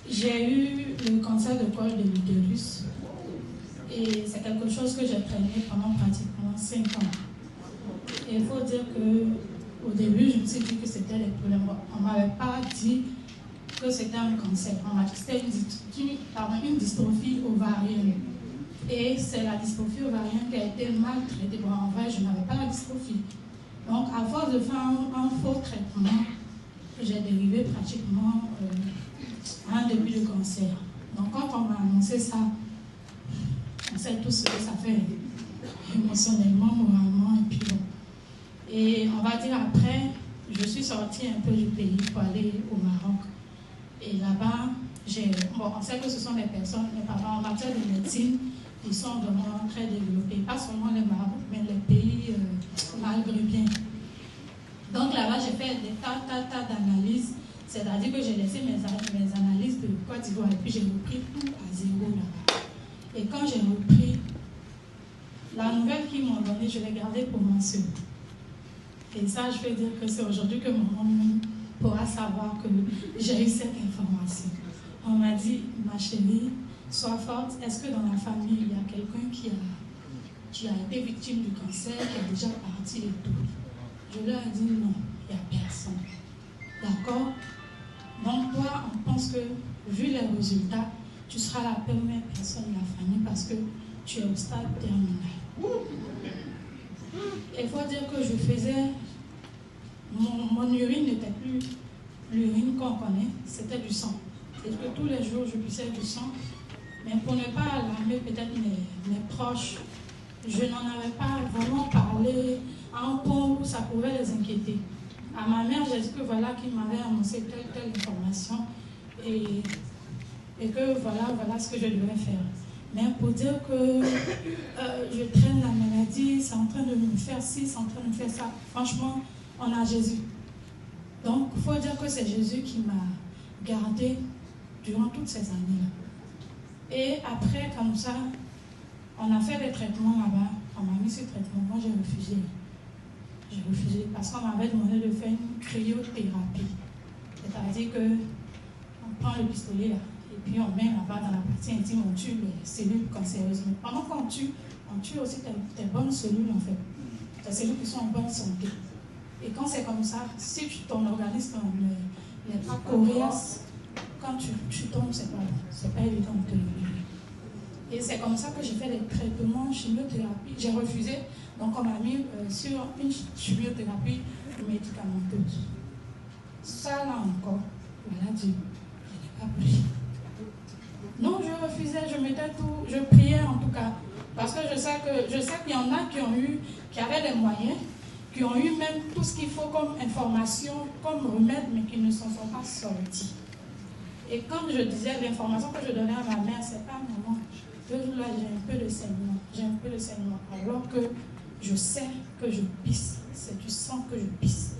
J'ai eu le cancer de col de l'utérus et c'est quelque chose que j'ai traîné pendant pratiquement 5 ans. Et il faut dire qu'au début, je me suis dit que c'était les problèmes. On ne m'avait pas dit que c'était un cancer. On m'a dit que c'était une dystrophie ovarienne. Et c'est la dystrophie ovarienne qui a été mal traitée. Bon, en vrai, je n'avais pas la dystrophie. Donc, à force de faire un faux traitement, j'ai dérivé pratiquement à un début de cancer. Donc, quand on m'a annoncé ça, on sait tout ce que ça fait émotionnellement, moralement, et puis bon. Et on va dire après, je suis sortie un peu du pays pour aller au Maroc. Et là-bas, on sait que ce sont des personnes, mais en matière de médecine, ils sont vraiment très développés. Pas seulement les Maroc, mais les pays maghrébins. Donc là-bas, j'ai fait des tas d'analyses. C'est-à-dire que j'ai laissé mes analyses de Côte d'Ivoire et puis j'ai repris tout à zéro là-bas. Et quand j'ai repris, la nouvelle qu'ils m'ont donnée, je l'ai gardée pour mon seul. Et ça, je vais dire que c'est aujourd'hui que mon homme pourra savoir que j'ai eu cette information. On m'a dit, ma chérie, sois forte. Est-ce que dans la famille, il y a quelqu'un qui a été victime du cancer, qui est déjà parti et tout? Je leur ai dit non, il n'y a personne. D'accord? Donc toi, on pense que, vu les résultats, tu seras la première personne de la famille parce que tu es au stade terminal. Il faut dire que je faisais... Mon urine n'était plus l'urine qu'on connaît, c'était du sang. Et que tous les jours, je pissais du sang. Mais pour ne pas alarmer peut-être mes proches, je n'en avais pas vraiment parlé à un point où ça pouvait les inquiéter. À ma mère, j'ai dit que voilà, qu'il m'avait annoncé telle information et que voilà ce que je devais faire. Mais pour dire que je traîne la maladie, c'est en train de me faire ci, c'est en train de me faire ça, franchement, on a Jésus. Donc, il faut dire que c'est Jésus qui m'a gardé durant toutes ces années-là. Et après, comme ça, on a fait des traitements là-bas. On m'a mis ce traitement. Moi, j'ai refusé. J'ai refusé parce qu'on m'avait demandé de faire une cryothérapie. C'est-à-dire qu'on prend le pistolet là, et puis on met là-bas dans la partie intime, on tue les cellules cancéreuses. Mais pendant qu'on tue, on tue aussi tes bonnes cellules en fait. Tes cellules qui sont en bonne santé. Et quand c'est comme ça, si ton organisme n'est pas coriace, quand tu tombes, c'est pas évident de te lever. Et c'est comme ça que j'ai fait des traitements, chimiothérapie. J'ai refusé, donc on m'a mis sur une chimiothérapie médicamenteuse. Ça là encore, voilà Dieu, je n'ai pas pris. Non, je refusais, je mettais tout, je priais en tout cas. Parce que je sais qu'il y en a qui avaient les moyens, qui ont eu même tout ce qu'il faut comme information, comme remède, mais qui ne s'en sont pas sortis. Et comme je disais, l'information que je donnais à ma mère, c'est pas maman. Là, j'ai un peu de saignement. J'ai un peu de saignement. Alors que je sais que je pisse. C'est du sang que je pisse.